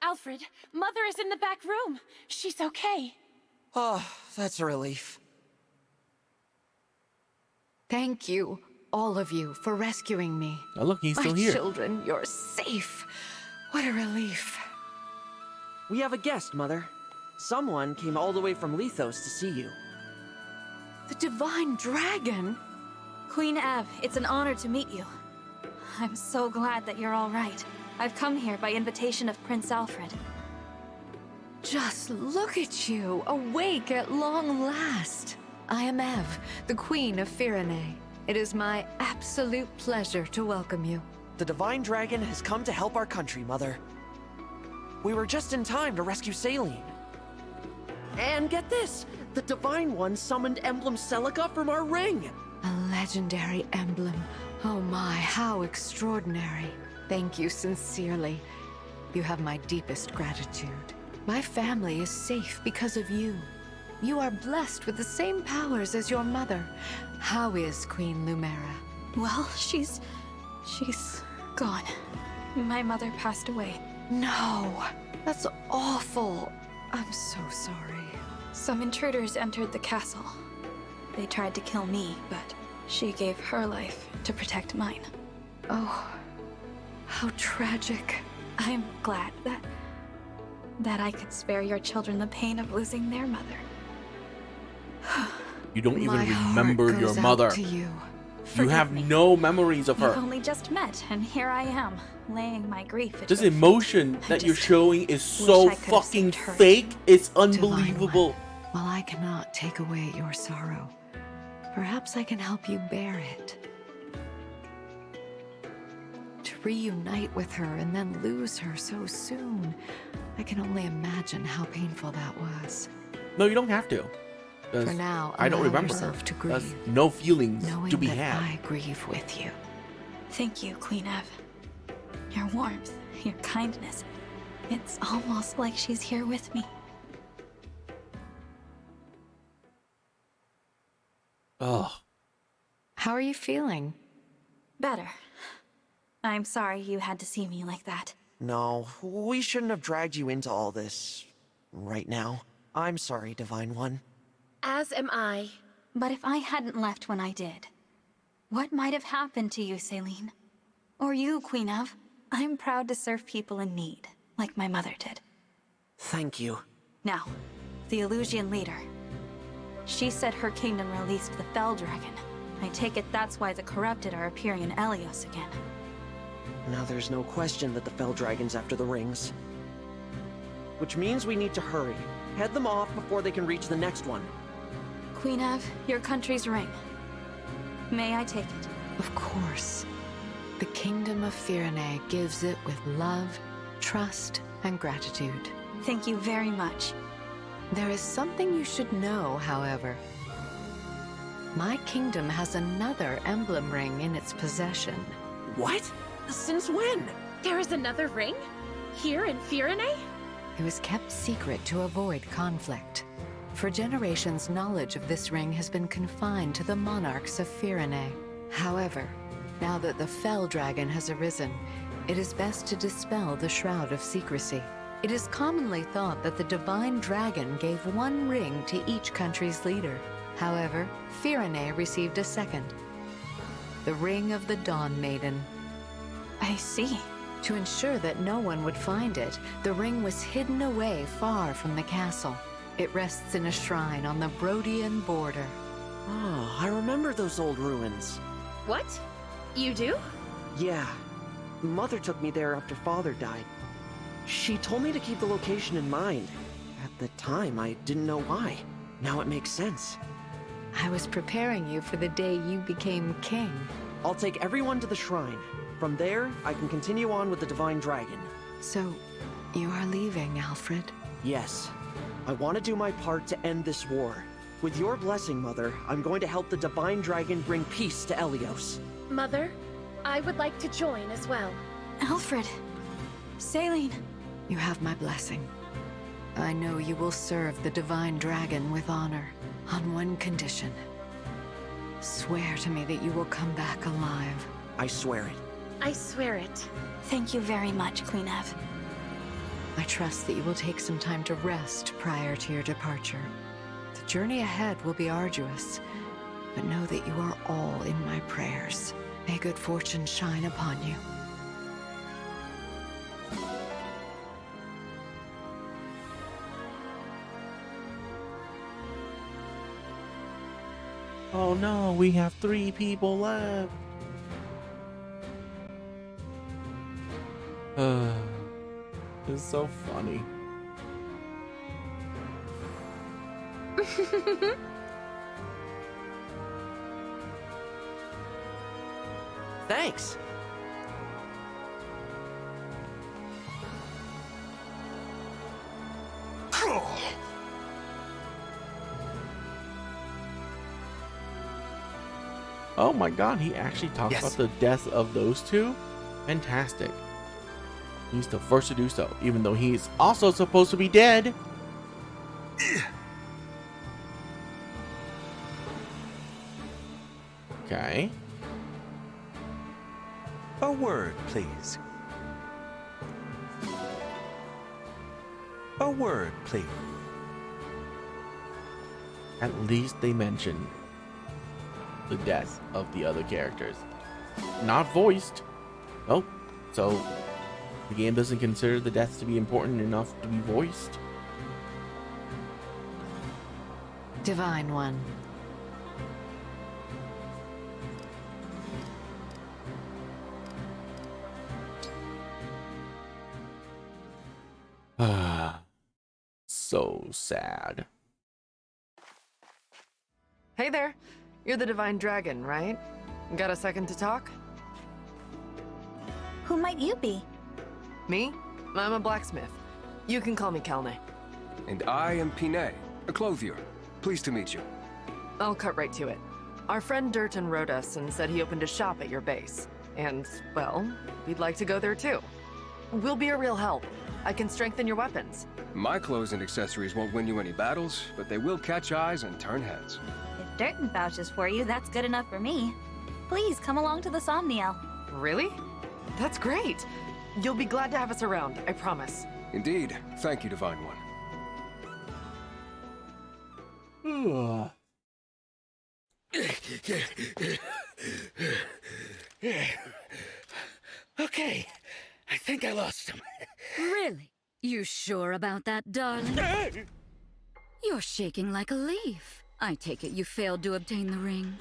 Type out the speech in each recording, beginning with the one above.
Alfred, Mother is in the back room. She's okay. Oh, that's a relief. Thank you, all of you, for rescuing me. Oh, look, he's still here. My children, you're safe. What a relief. We have a guest, Mother. Someone came all the way from Lethos to see you. The Divine Dragon? Queen Ev, it's an honor to meet you. I'm so glad that you're all right. I've come here by invitation of Prince Alfred. Just look at you, awake at long last. I am Ev, the Queen of Firene. It is my absolute pleasure to welcome you. The Divine Dragon has come to help our country, Mother. We were just in time to rescue Saline. And get this! The Divine One summoned Emblem Celica from our ring! A legendary emblem. Oh my, how extraordinary. Thank you sincerely. You have my deepest gratitude. My family is safe because of you. You are blessed with the same powers as your mother. How is Queen Lumera? Well, she's gone. My mother passed away. No, that's awful. I'm so sorry. Some intruders entered the castle. They tried to kill me, but she gave her life to protect mine. Oh, how tragic. I'm glad that I could spare your children the pain of losing their mother. You don't even My remember heart your goes out mother. to you. You Forgive have me. no memories of We've her. only just met, and here I am, laying my grief at This your feet. emotion I that you're just showing is wish so I could have fucking saved her. fake. It's Divine unbelievable. One, while I cannot take away your sorrow, perhaps I can help you bear it. To reunite with her and then lose her so soon, I can only imagine how painful that was. No, you don't have to. 'Cause For now, I don't allow remember her. yourself to There's grieve, no feelings knowing to be that had. I grieve with you. Thank you, Queen Ev. Your warmth, your kindness. It's almost like she's here with me. Oh, How are you feeling? Better. I'm sorry you had to see me like that. No, we shouldn't have dragged you into all this right now. I'm sorry, Divine One. As am I. But if I hadn't left when I did, what might have happened to you, Saline? Or you, Queen Ev? I'm proud to serve people in need, like my mother did. Thank you. Now, the Illusian leader. She said her kingdom released the Fell Dragon. I take it that's why the corrupted are appearing in Elios again. Now there's no question that the Fell Dragon's after the rings. Which means we need to hurry. Head them off before they can reach the next one. Queen Ev, your country's ring. May I take it? Of course. The Kingdom of Firene gives it with love, trust, and gratitude. Thank you very much. There is something you should know, however. My kingdom has another emblem ring in its possession. What? Since when? There is another ring? Here in Firene? It was kept secret to avoid conflict. For generations, knowledge of this ring has been confined to the monarchs of Firene. However, now that the Fell Dragon has arisen, it is best to dispel the shroud of secrecy. It is commonly thought that the Divine Dragon gave one ring to each country's leader. However, Firene received a second. The Ring of the Dawn Maiden. I see. To ensure that no one would find it, the ring was hidden away far from the castle. It rests in a shrine on the Brodian border. Oh, I remember those old ruins. What? You do? Yeah. Mother took me there after Father died. She told me to keep the location in mind. At the time, I didn't know why. Now it makes sense. I was preparing you for the day you became king. I'll take everyone to the shrine. From there, I can continue on with the Divine Dragon. So, you are leaving, Alfred? Yes. I want to do my part to end this war. With your blessing, Mother, I'm going to help the Divine Dragon bring peace to Elios. Mother, I would like to join as well. Alfred. Saline. You have my blessing. I know you will serve the Divine Dragon with honor, on one condition. Swear to me that you will come back alive. I swear it. I swear it. Thank you very much, Queen Ev. I trust that you will take some time to rest prior to your departure. The journey ahead will be arduous, but know that you are all in my prayers. May good fortune shine upon you. Oh no, we have 3 people left. It's so funny. Thanks. Oh my god, he actually talks Yes. about the death of those two? Fantastic. He's the first to do so, even though he's also supposed to be dead. Okay. A word, please. A word, please. At least they mention the death of the other characters. Not voiced. Nope. So the game doesn't consider the deaths to be important enough to be voiced. Divine One. So sad. Hey there. You're the Divine Dragon, right? Got a second to talk? Who might you be? Me? I'm a blacksmith. You can call me Kelne. And I am Pinet, a clothier. Pleased to meet you. I'll cut right to it. Our friend Durton wrote us and said he opened a shop at your base. And, well, we'd like to go there too. We'll be a real help. I can strengthen your weapons. My clothes and accessories won't win you any battles, but they will catch eyes and turn heads. If Durton vouches for you, that's good enough for me. Please come along to the Somniel. Really? That's great. You'll be glad to have us around, I promise. Indeed. Thank you, Divine One. Okay, I think I lost him. Really? You sure about that, darling? You're shaking like a leaf. I take it you failed to obtain the ring.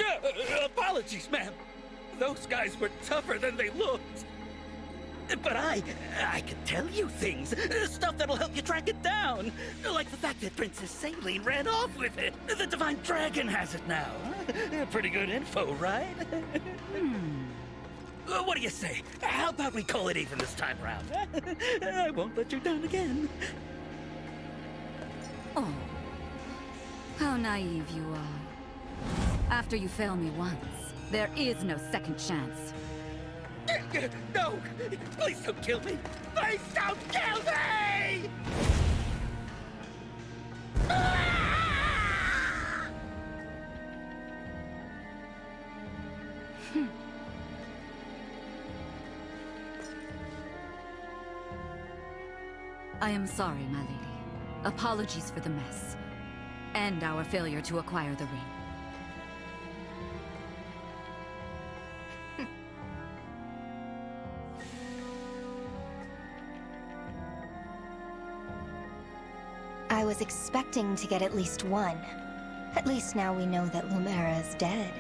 Apologies, ma'am. Those guys were tougher than they looked. But I can tell you things. Stuff that'll help you track it down. Like the fact that Princess Saline ran off with it. The Divine Dragon has it now. Pretty good info, right? What do you say? How about we call it even this time around? I won't let you down again. Oh, how naive you are. After you fail me once, there is no second chance. No! Please don't kill me! Please don't kill me! I am sorry, my lady. Apologies for the mess. And our failure to acquire the ring. I was expecting to get at least one. At least now we know that Lumera is dead.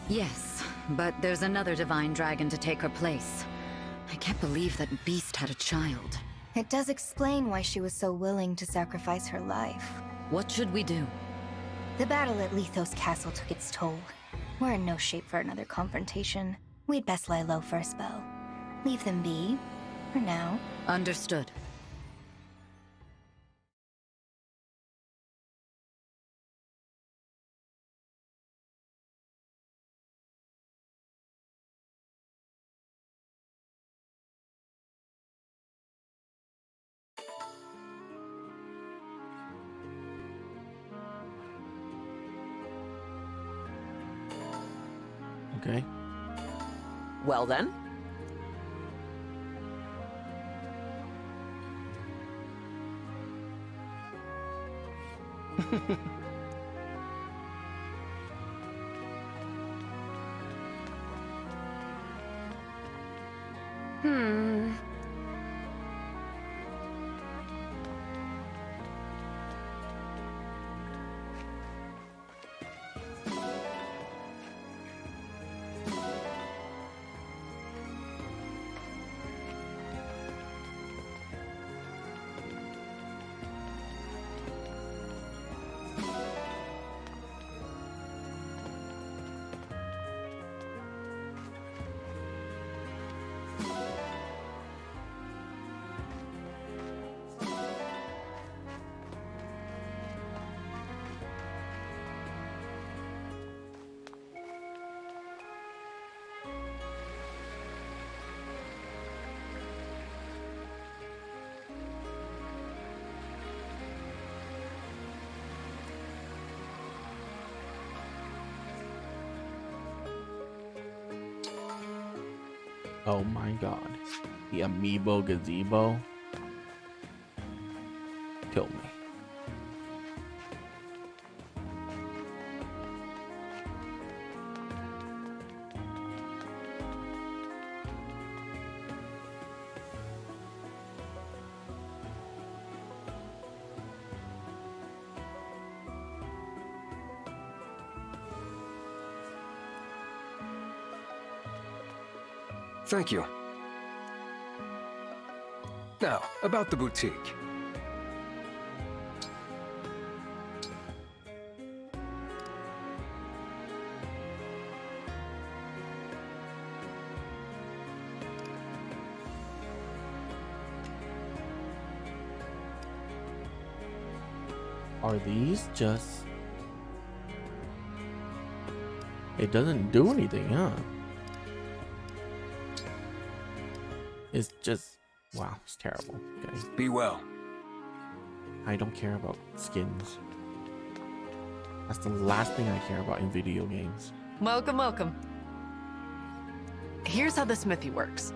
Yes, but there's another divine dragon to take her place. I can't believe that beast had a child. It does explain why she was so willing to sacrifice her life. What should we do? The battle at Lethos Castle took its toll. We're in no shape for another confrontation. We'd best lie low for a spell. Leave them be, for now. Understood. Okay. Well then. Oh my god. The amiibo gazebo. Kill me. Thank you. Now, about the boutique. Are these just... It doesn't do anything, huh? It's just... Wow, it's terrible. Okay. Be well. I don't care about skins. That's the last thing I care about in video games. Welcome, welcome. Here's how the smithy works.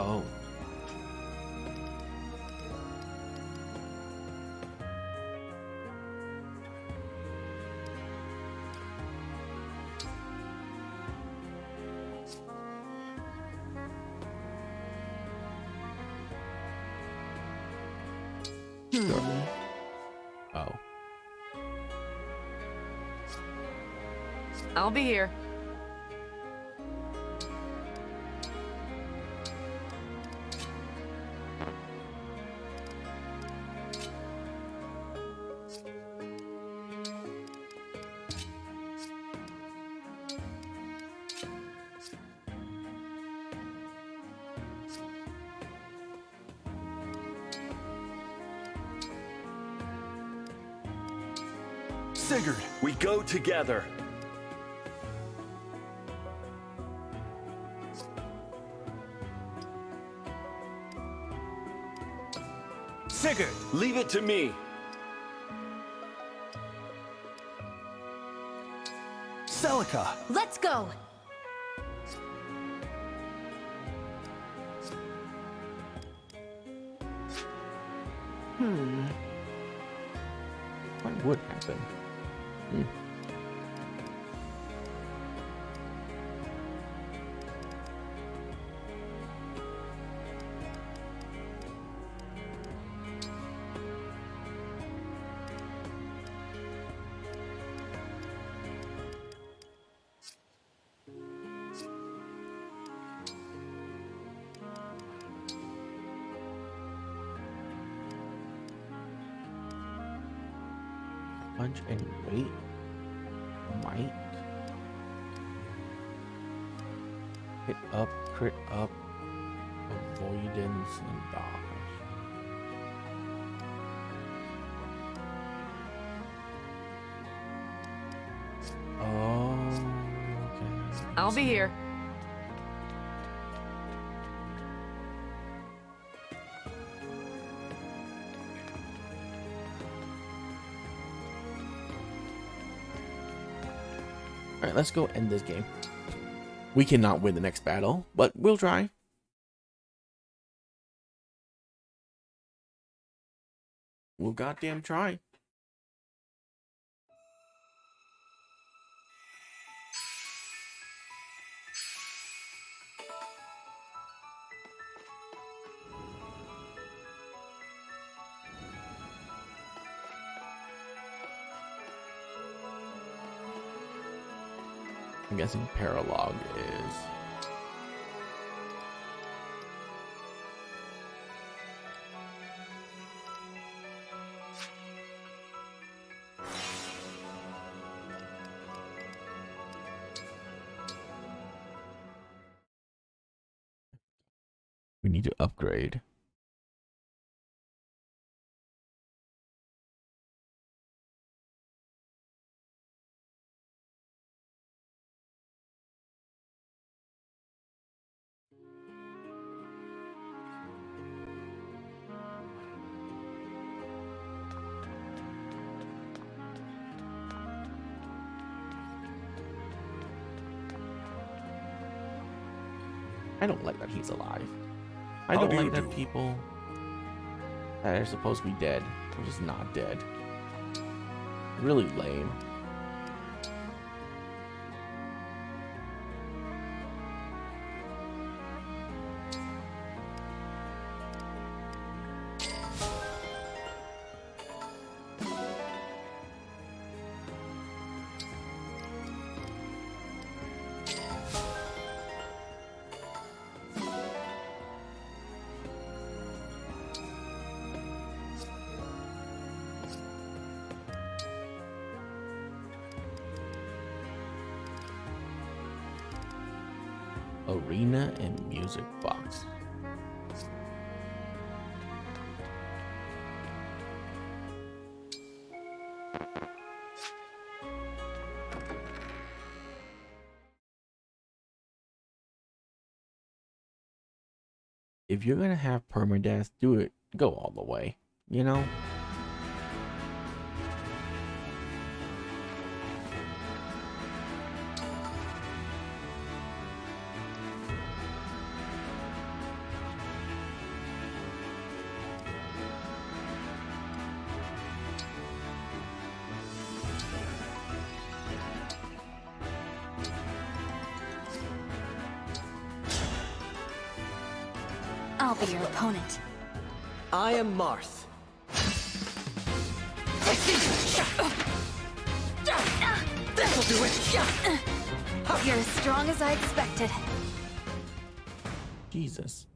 Oh. Oh. I'll be here. Sigurd, we go together. Sigurd, leave it to me. Celica. Let's go! What would happen? Punch and wait. Might. Hit up, crit up, avoidance, and dodge. I'll be here. Alright, let's go end this game. We cannot win the next battle, but we'll try. We'll goddamn try. I'm guessing paralog is... We need to upgrade. I don't like that he's alive. I don't like that people that are supposed to be dead are just not dead. Really lame. Arena and music box. If you're gonna have permadeath, do it. Go all the way, you know? I'll be your opponent. I am Marth. That'll do it. You're as strong as I expected. Jesus.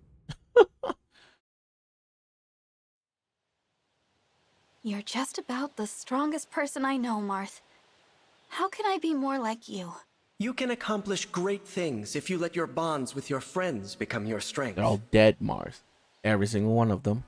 You're just about the strongest person I know, Marth. How can I be more like you? You can accomplish great things if you let your bonds with your friends become your strength. They're all dead, Mars. Every single one of them.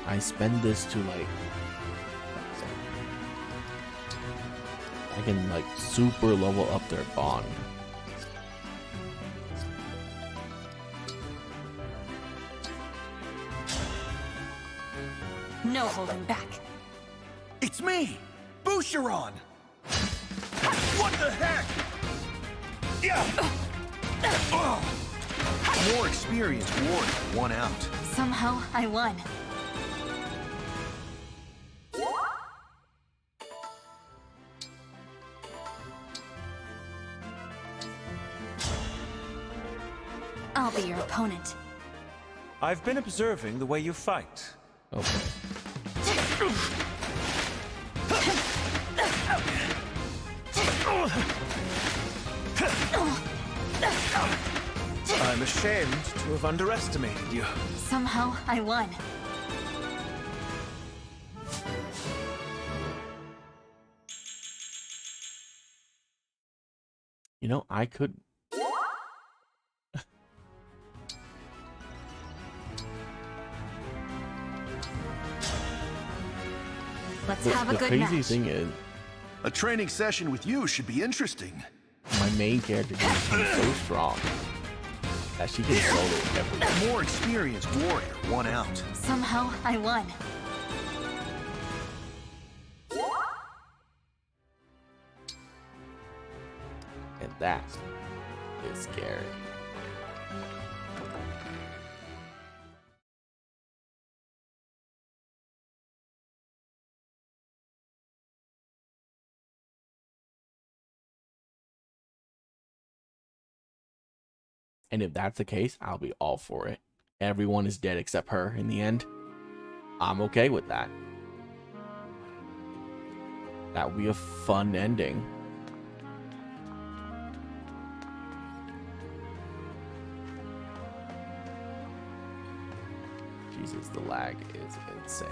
I spend this to like I can like super level up their bond. No holding back. It's me, Boucheron. What the heck? Yeah. More experienced warrior, one out. Somehow I won. I'll be your opponent. I've been observing the way you fight. Okay. I'm ashamed to have underestimated you. Somehow, I won. You know, I could. Let's have a The good crazy match. thing is, A training session with you should be interesting. my main character is so strong that she can solo everything. More experienced warrior, one out. Somehow, I won. And that is scary. And if that's the case, I'll be all for it. Everyone is dead except her in the end. I'm okay with that. That would be a fun ending. Jesus, the lag is insane.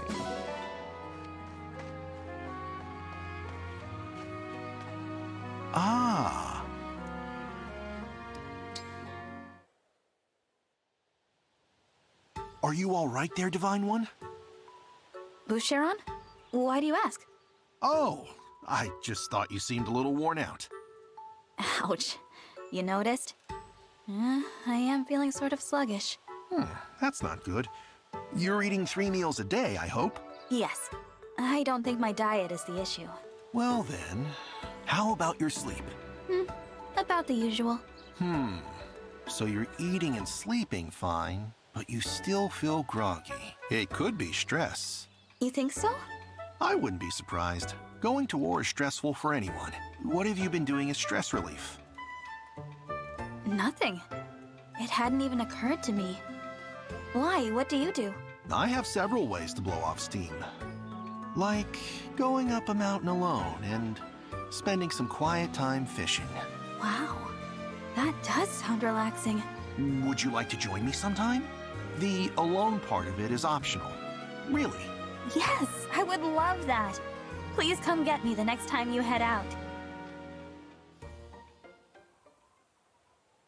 Ah. Are you all right there, Divine One? Boucheron? Why do you ask? Oh, I just thought you seemed a little worn out. Ouch. You noticed? I am feeling sort of sluggish. That's not good. You're eating 3 meals a day, I hope? Yes. I don't think my diet is the issue. Well then, how about your sleep? About the usual. So you're eating and sleeping fine, but you still feel groggy. It could be stress. You think so? I wouldn't be surprised. Going to war is stressful for anyone. What have you been doing as stress relief? Nothing. It hadn't even occurred to me. Why? What do you do? I have several ways to blow off steam. Like going up a mountain alone and spending some quiet time fishing. Wow. That does sound relaxing. Would you like to join me sometime? The alone part of it is optional. Really. Yes, I would love that. Please come get me the next time you head out.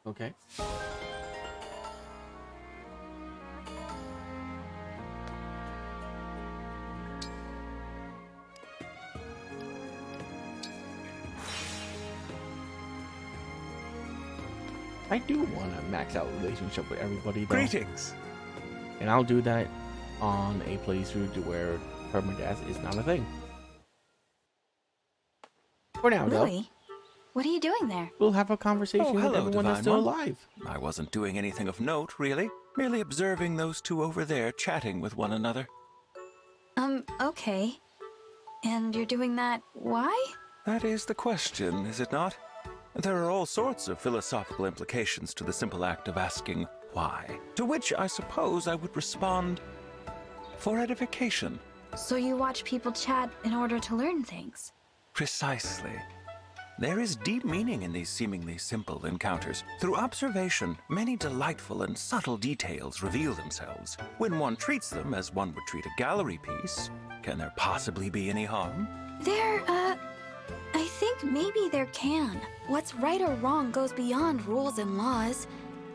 Okay. I do want to max out relationship with everybody though. Greetings. And I'll do that on a playthrough to where permadeath is not a thing. For now, though, Louis, what are you doing there? we'll have a conversation with hello, everyone that's Divine still One. alive. I wasn't doing anything of note, really. Merely observing those two over there chatting with one another. Okay. And you're doing that, why? That is the question, is it not? There are all sorts of philosophical implications to the simple act of asking why. To which I suppose I would respond, for edification. So you watch people chat in order to learn things? Precisely. There is deep meaning in these seemingly simple encounters. Through observation, many delightful and subtle details reveal themselves. When one treats them as one would treat a gallery piece, can there possibly be any harm? I think maybe there can. What's right or wrong goes beyond rules and laws.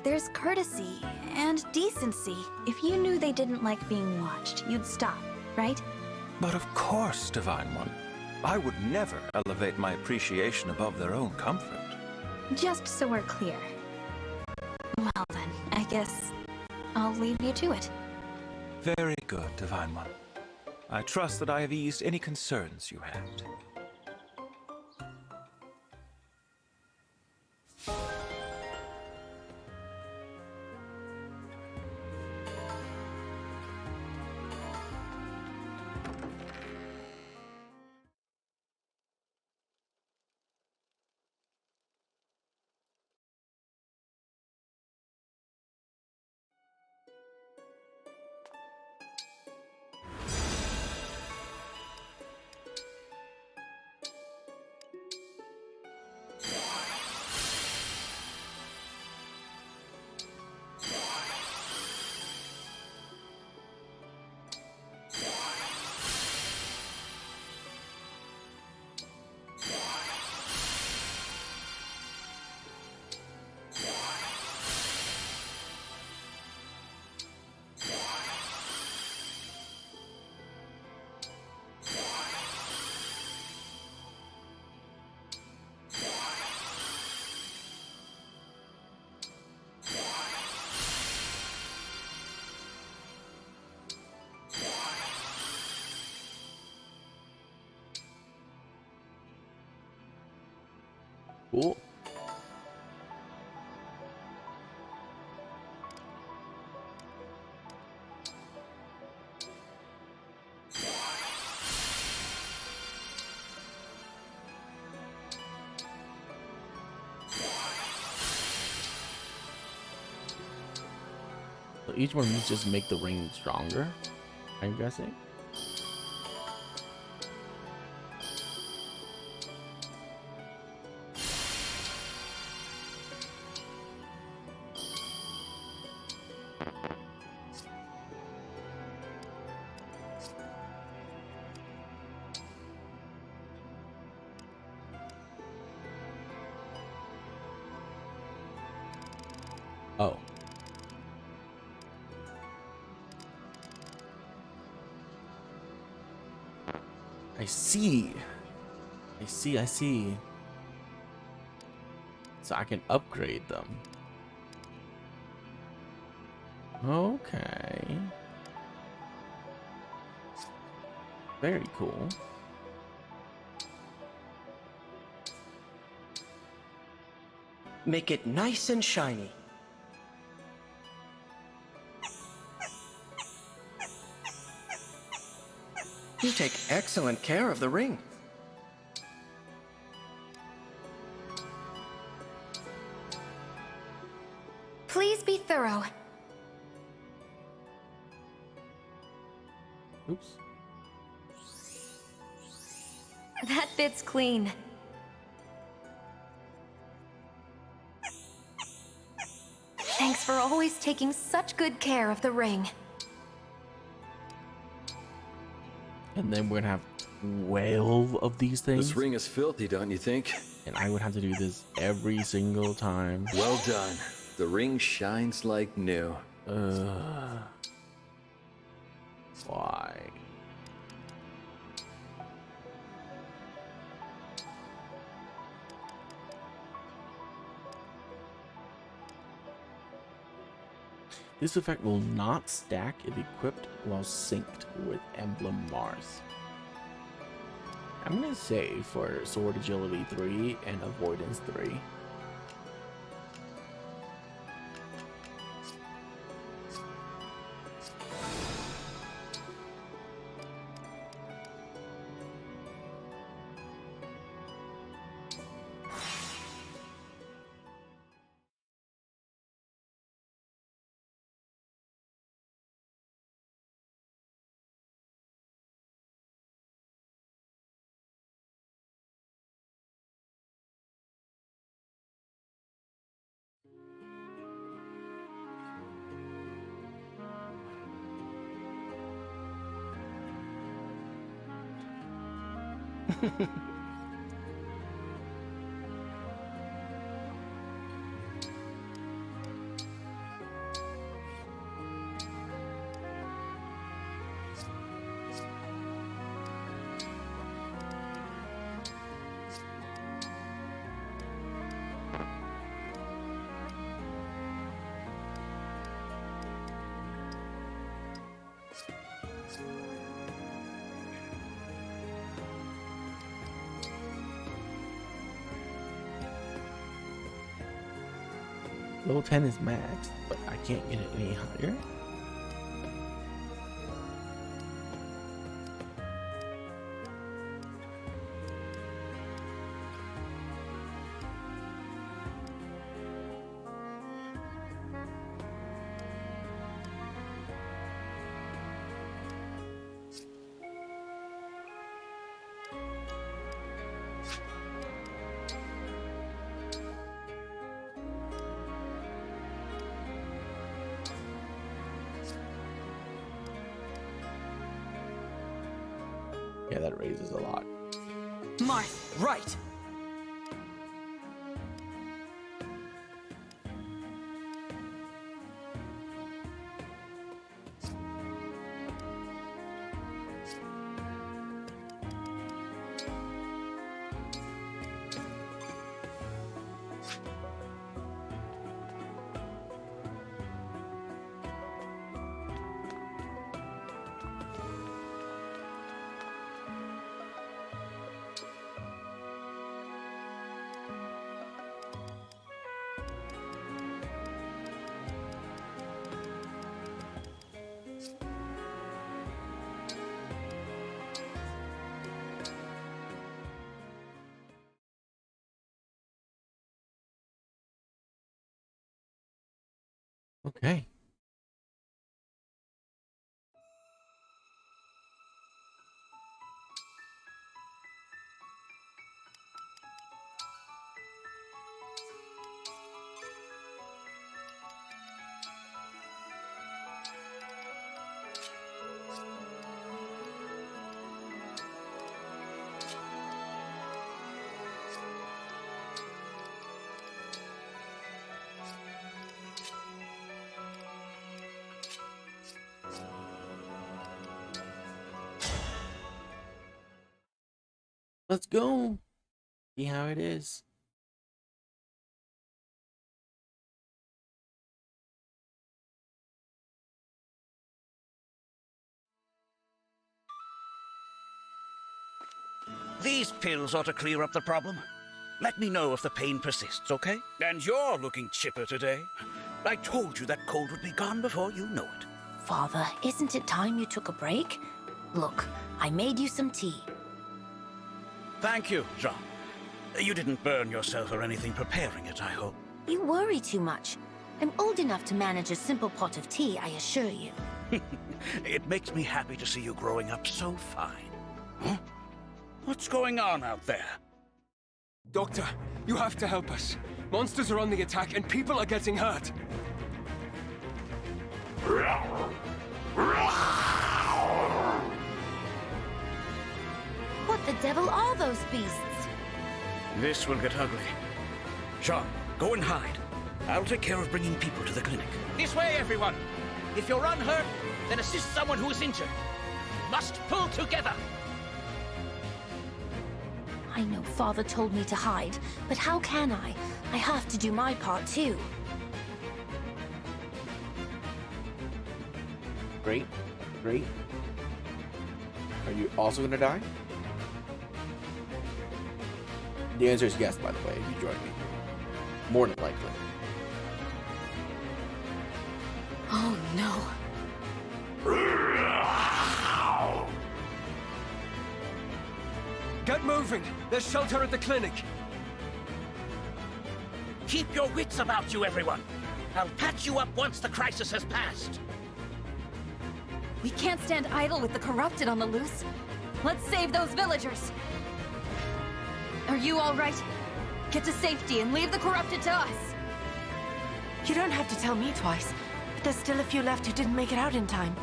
There's courtesy and decency. If you knew they didn't like being watched, you'd stop, right? But of course, Divine One. I would never elevate my appreciation above their own comfort. Just so we're clear. Well then, I guess I'll leave you to it. Very good, Divine One. I trust that I have eased any concerns you had. Cool. So each one of these just make the ring stronger, I'm guessing. Oh. I see. I see. So I can upgrade them. Okay. Very cool. Make it nice and shiny. You take excellent care of the ring. Please be thorough. Oops. That fits clean. Thanks for always taking such good care of the ring. And then we're gonna have 12 of these things. This ring is filthy, don't you think? And I would have to do this every single time. Well done. The ring shines like new. Why? This effect will not stack if equipped while synced with Emblem Mars. I'm gonna say for Sword Agility 3 and Avoidance 3. Level 10 is max, but I can't get it any higher. Yeah, that raises a lot. Marth, right! Okay. Let's go. See how it is. These pills ought to clear up the problem. Let me know if the pain persists, okay? And you're looking chipper today. I told you that cold would be gone before you know it. Father, isn't it time you took a break? Look, I made you some tea. Thank you, John. You didn't burn yourself or anything preparing it, I hope. You worry too much. I'm old enough to manage a simple pot of tea, I assure you. It makes me happy to see you growing up so fine. Huh? What's going on out there? Doctor, you have to help us. Monsters are on the attack and people are getting hurt. What the devil are those beasts? This will get ugly. John, go and hide. I'll take care of bringing people to the clinic. This way, everyone! If you're unhurt, then assist someone who is injured. Must pull together! I know Father told me to hide, but how can I? I have to do my part too. Great. Great. Are you also gonna die? The answer is yes, by the way, if you join me. More than likely. Oh no. Get moving! There's shelter at the clinic! Keep your wits about you, everyone. I'll patch you up once the crisis has passed. We can't stand idle with the corrupted on the loose. Let's save those villagers. Are you all right? Get to safety and leave the corrupted to us. You don't have to tell me twice, but there's still a few left who didn't make it out in time.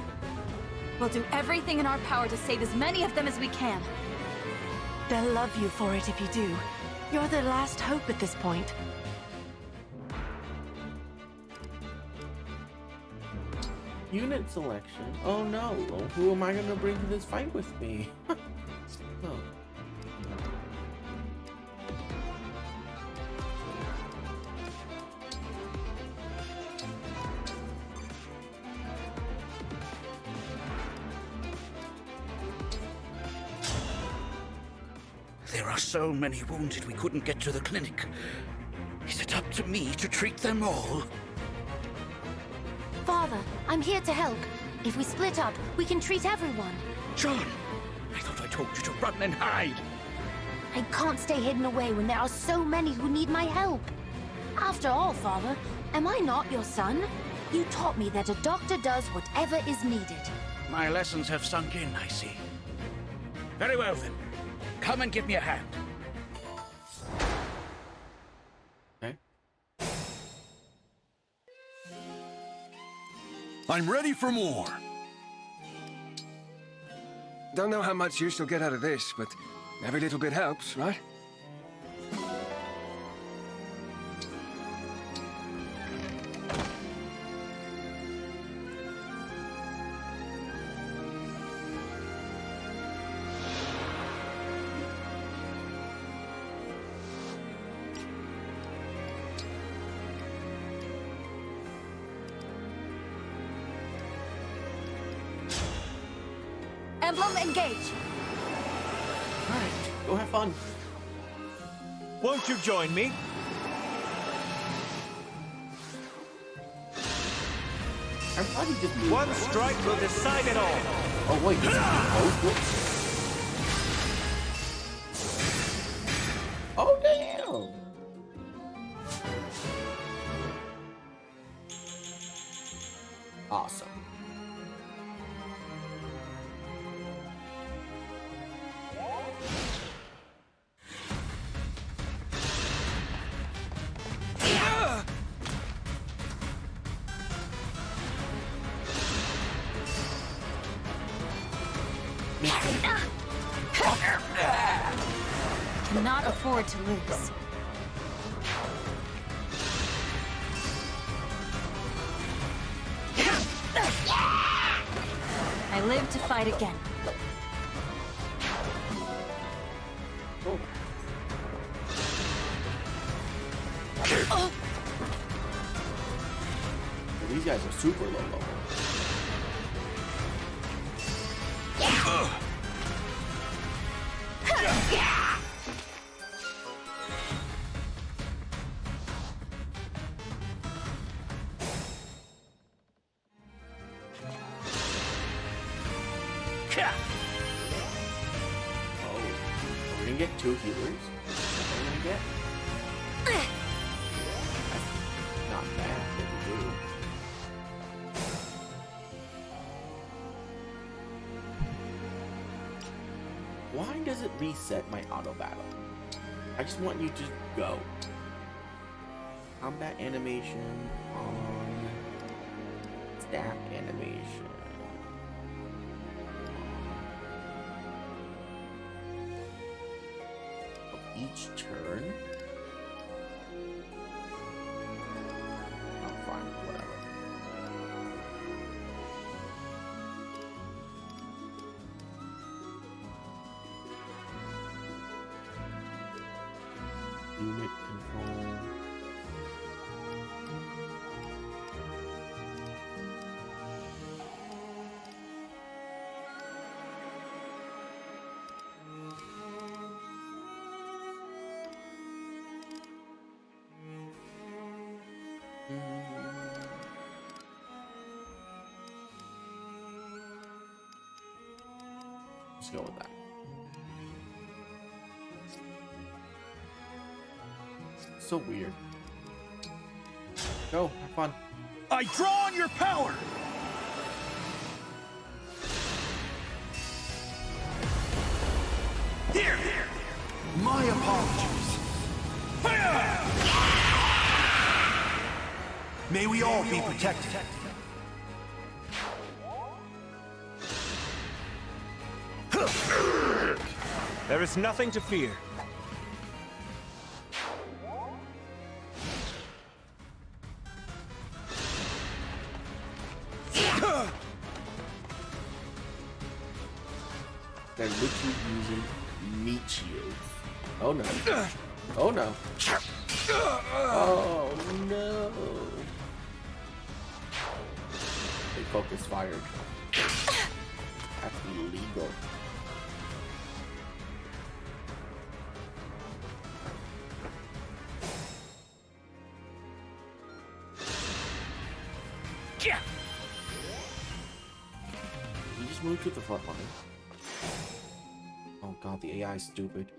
We'll do everything in our power to save as many of them as we can. They'll love you for it if you do. You're their last hope at this point. Unit selection. Oh no. Who am I gonna bring to this fight with me? Oh. There are so many wounded we couldn't get to the clinic. Is it up to me to treat them all? Father, I'm here to help. If we split up, we can treat everyone. John! I thought I told you to run and hide! I can't stay hidden away when there are so many who need my help. After all, Father, am I not your son? You taught me that a doctor does whatever is needed. My lessons have sunk in, I see. Very well then. Come and give me a hand. Okay. I'm ready for more. Don't know how much use you'll get out of this, but every little bit helps, right? Emblem, engage! Alright, go have fun. Won't you join me? I'm probably just moving. One strike will decide it all. Oh wait, this is oh damn! Cannot afford to lose. I live to fight again. Oh. These guys are super low level. We're gonna get 2 healers. What we're gonna get? Not bad, but we do. Why does it reset my auto battle? I just want you to go. Combat animation on staff animation. Each turn. Oh, fine, whatever. Unit control. Let's go with that. So weird. Go, have fun. I draw on your power! Here! My apologies. May we all be protected. There is nothing to fear. They're literally using meat shields. Oh no. Oh no. Oh no. They focus fired. That's illegal. You just moved to the front line. Oh god, the AI is stupid.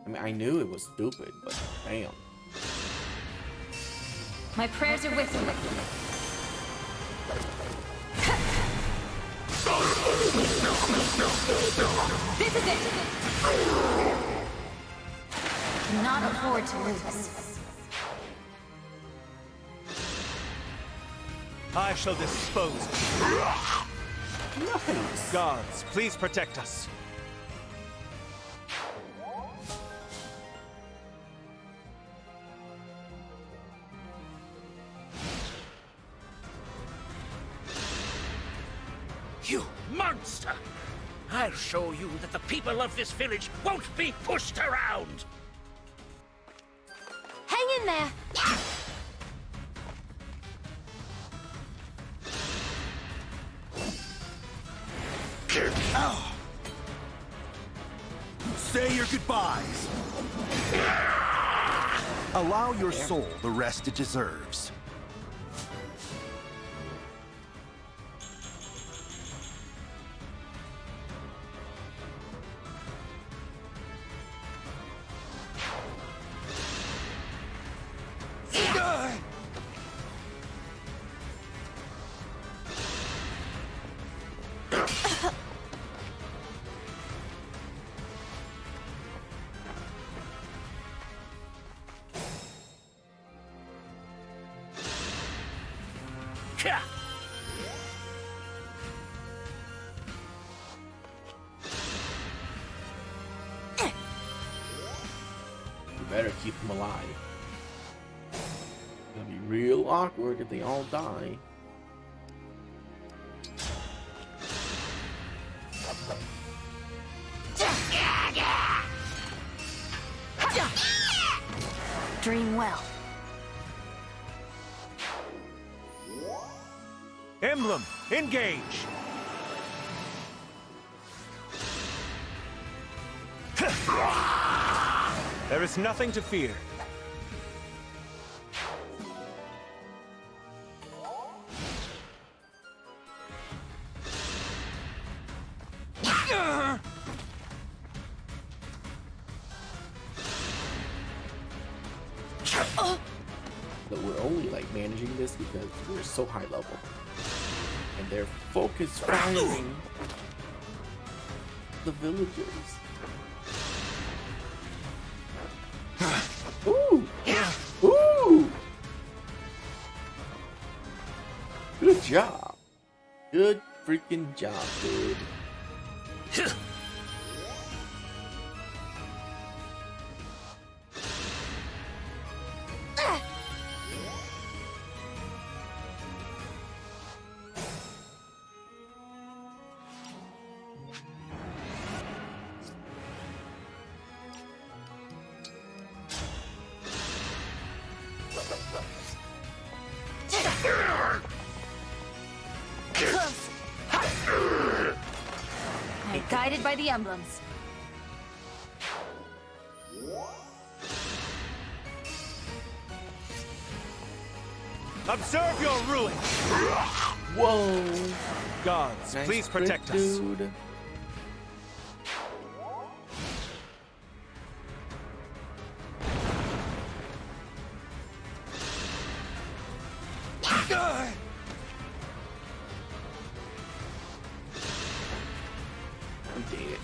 I mean, I knew it was stupid, but damn. My prayers are with you. This is it! Cannot afford to lose. I shall dispose of you. Nice. Gods, please protect us. You monster! I'll show you that the people of this village won't be pushed around! Hang in there! Ow. Say your goodbyes. Allow your soul the rest it deserves. better keep them alive. It's gonna be real awkward if they all die. Dream well. Emblem, engage! There is nothing to fear. But we're only like managing this because we're so high level. And they're focus firing the villagers. Ooh! Ooh! Good job. Good freaking job, dude. Guided by the emblems. Observe your ruin! Whoa! Gods, Nice please crit, protect us. dude. We did it.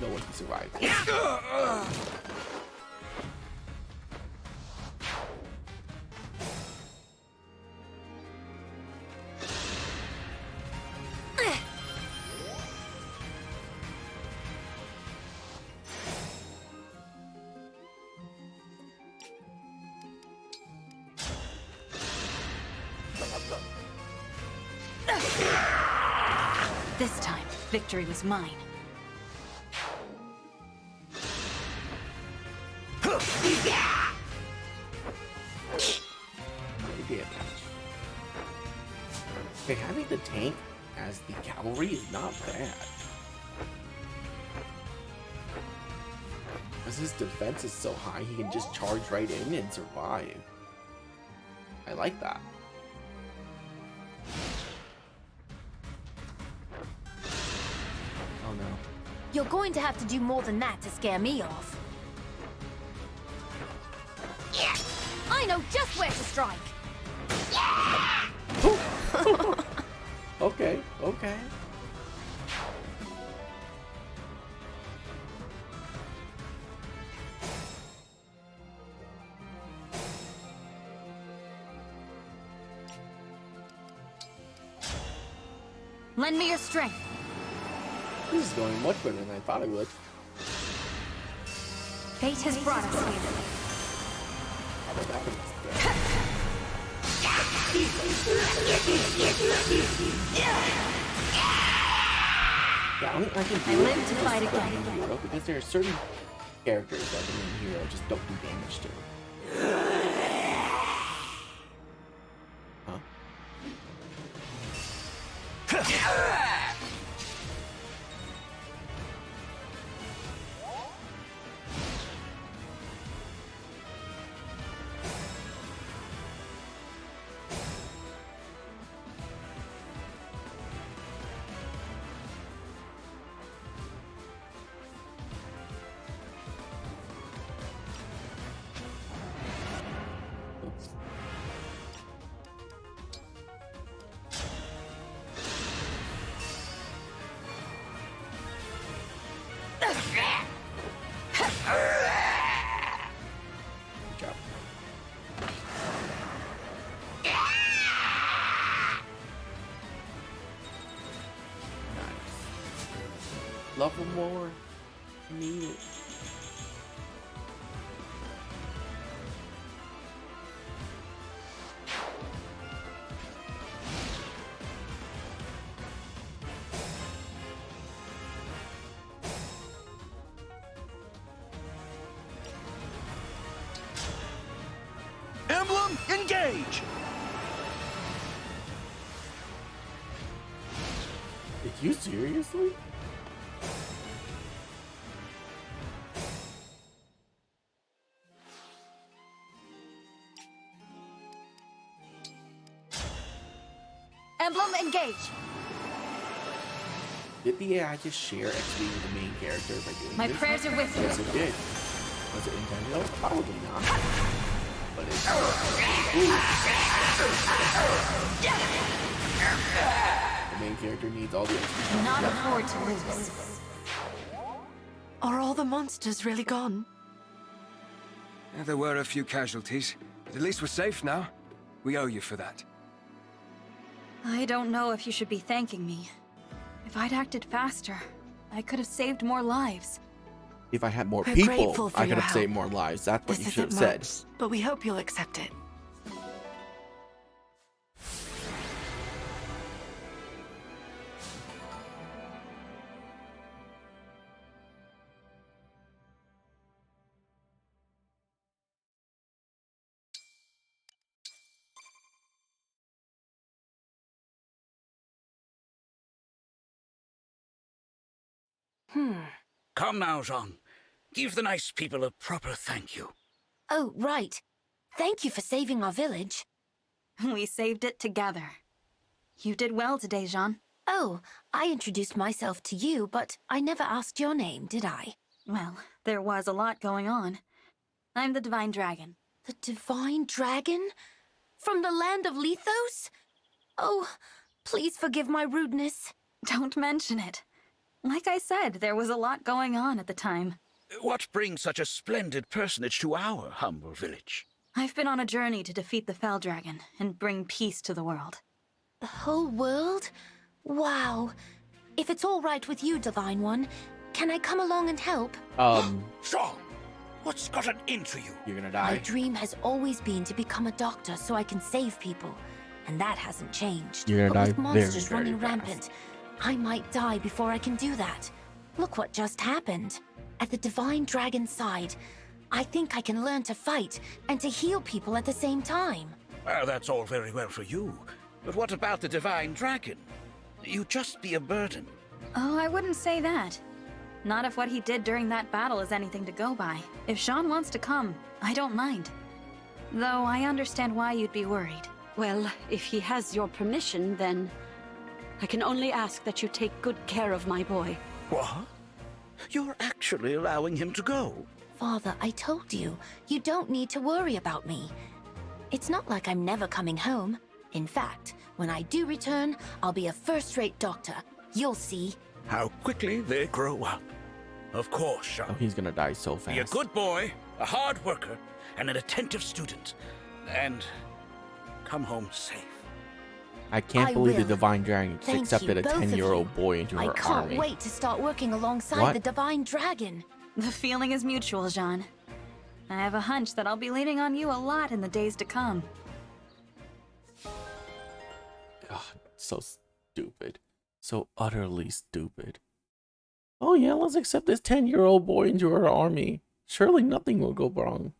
No one can survive this. This time, victory was mine. Okay, having the tank as the cavalry is not bad. Because his defense is so high, he can just charge right in and survive. I like that. Oh no. You're going to have to do more than that to scare me off. I know just where to strike. Okay, okay. Lend me your strength. This is going much better than I thought it would. Fate has brought us here. Yeah, I can live to fight again. Hero because there are certain characters that the main hero just don't do damage to. Love them more. Need it. Emblem, engage! Did you seriously? Emblem, engage! Did the AI just share XP with the main character by doing My this? prayers are with you. Yes, it did. Was it intentional? Probably not. But it's... The main character needs all the XP. Cannot afford to lose. Are all the monsters really gone? Yeah, there were a few casualties, but at least we're safe now. We owe you for that. I don't know if you should be thanking me. If I'd acted faster, I could have saved more lives. If I had more We're people, grateful for I your could have saved help. more lives. That's what This you should isn't have said. much, but we hope you'll accept it. Come now, Jean. Give the nice people a proper thank you. Oh, right. Thank you for saving our village. We saved it together. You did well today, Jean. Oh, I introduced myself to you, but I never asked your name, did I? Well, there was a lot going on. I'm the Divine Dragon. The Divine Dragon? From the land of Lethos? Oh, please forgive my rudeness. Don't mention it. Like I said, there was a lot going on at the time. What brings such a splendid personage to our humble village? I've been on a journey to defeat the Fell Dragon and bring peace to the world. The whole world? Wow. If it's all right with you, Divine One, can I come along and help? Jean, what's gotten into you? You're gonna My die. dream has always been to become a doctor so I can save people. And that hasn't changed. You're gonna But with die monsters very, running very rampant, I might die before I can do that. Look what just happened. At the Divine Dragon's side, I think I can learn to fight and to heal people at the same time. Well, that's all very well for you. But what about the Divine Dragon? You'd just be a burden. Oh, I wouldn't say that. Not if what he did during that battle is anything to go by. If Sean wants to come, I don't mind. Though I understand why you'd be worried. Well, if he has your permission, then I can only ask that you take good care of my boy. What? You're actually allowing him to go? Father, I told you, you don't need to worry about me. It's not like I'm never coming home. In fact, when I do return, I'll be a first-rate doctor. You'll see. How quickly they grow up. Of course, Jean. Oh, he's gonna die so fast. Be a good boy, a hard worker, and an attentive student. And come home safe. I can't I believe the will. Divine Dragon just Thank accepted you, a both of 10-year-old you. boy into her I can't army. wait to start working alongside What? the Divine Dragon. The feeling is mutual, Jean. I have a hunch that I'll be leaning on you a lot in the days to come. God, so stupid. So utterly stupid. Oh yeah, let's accept this 10-year-old boy into our army. Surely nothing will go wrong.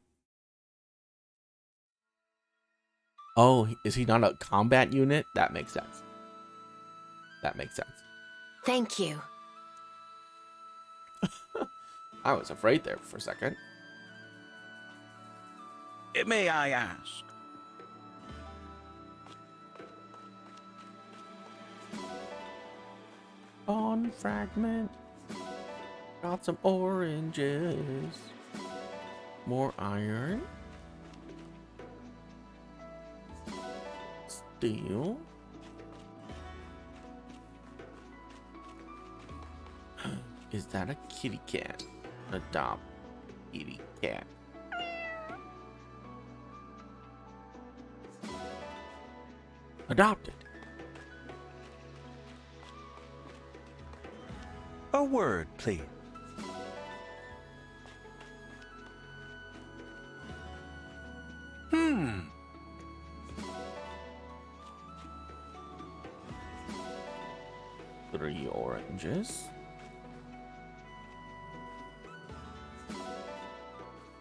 Oh, is he not a combat unit? That makes sense. That makes sense. Thank you. I was afraid there for a second. May I ask? On fragment. Got some oranges. More iron. Steel. Is that a kitty cat? Adopt kitty cat. Adopted. A word, please. Three oranges.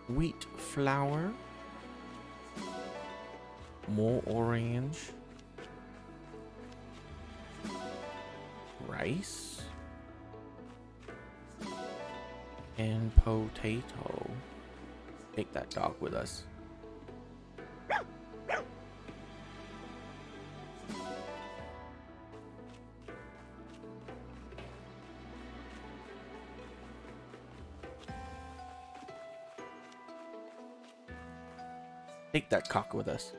Wheat flour. more orange. Rice. And potato. Take that dog with us. Take that cock with us.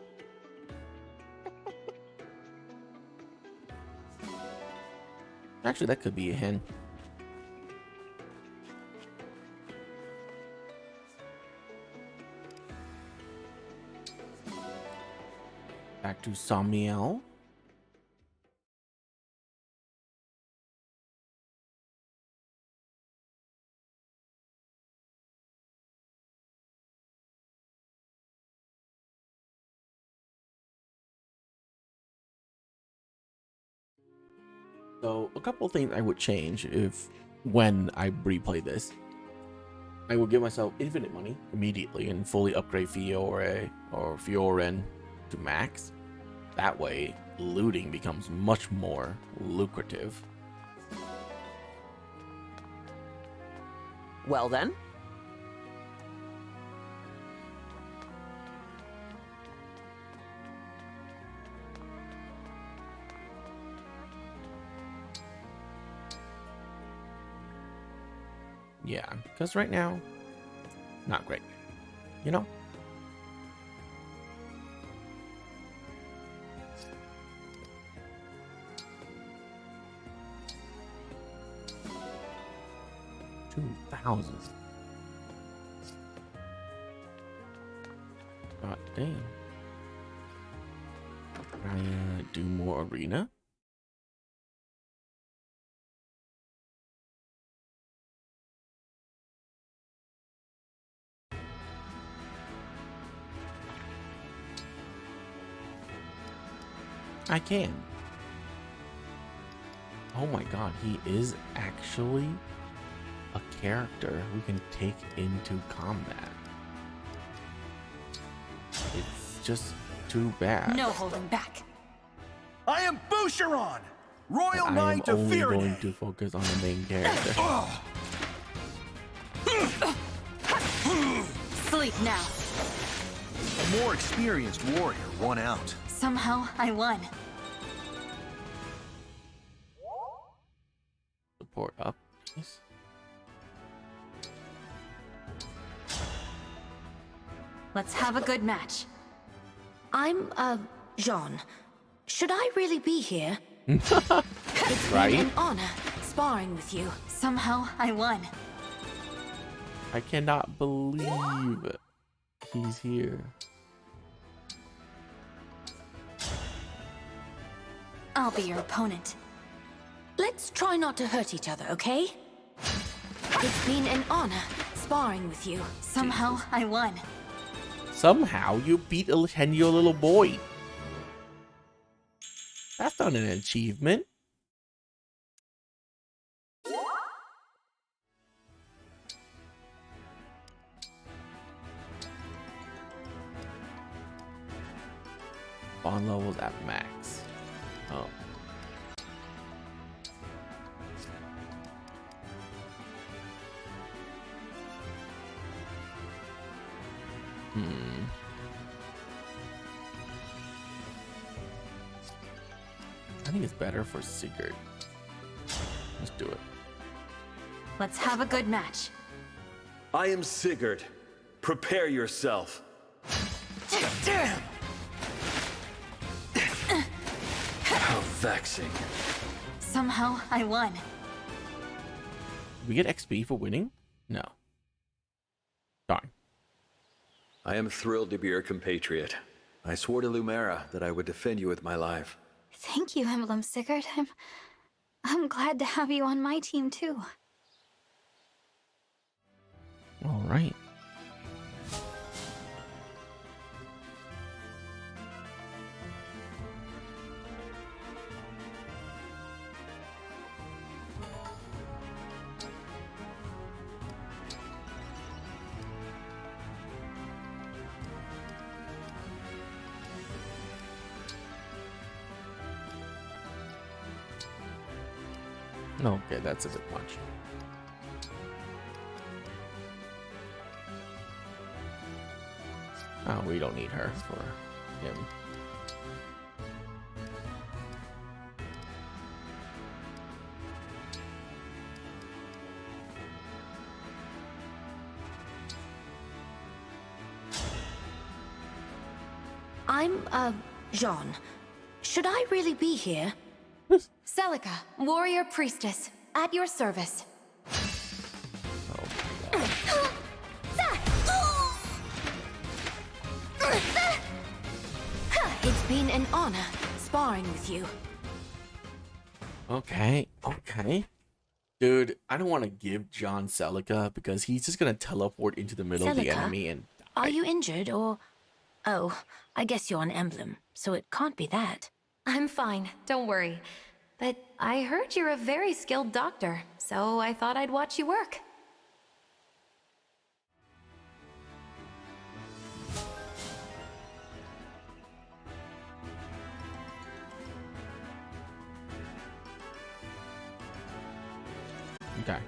Actually, that could be a hen. Back to Samiel. So a couple things I would change when I replay this. I would give myself infinite money immediately and fully upgrade Fiore or Fioren to max. That way, looting becomes much more lucrative. Well then. Yeah, because right now, not great. You know? $2,000. God damn. Can I do more arena? I can. Oh my god, he is actually a character we can take into combat. It's just too bad. No holding back. I am Boucheron, Royal I am Knight of only Fear. going to focus on the main character. Sleep now. A more experienced warrior won out. Somehow I won. Support up. Nice. Let's have a good match. I'm, Jean. Should I really be here? It's Right? been an honor sparring with you. Somehow I won. I cannot believe he's here. I'll be your opponent. Let's try not to hurt each other, okay? It's been an honor sparring with you. Somehow I won. Somehow you beat a 10-year-old little boy. That's not an achievement. Bond levels at max. Oh. I think it's better for Sigurd. Let's do it. Let's have a good match. I am Sigurd. Prepare yourself. Damn! How vexing. Somehow I won. We get XP for winning? No. Darn. I am thrilled to be your compatriot. I swore to Lumera that I would defend you with my life. Thank you, Emblem Sigurd. I'm glad to have you on my team too. All right. Okay, that's a bit much. Oh, we don't need her for him. I'm, Jean. Should I really be here? Celica, warrior priestess, at your service. It's been an honor sparring with you. Okay, okay. Dude, I don't want to give John Celica because he's just gonna teleport into the middle of the Celica? enemy and die. Are you injured or... Oh, I guess you're an emblem, so it can't be that. I'm fine, don't worry. But I heard you're a very skilled doctor, so I thought I'd watch you work. Okay.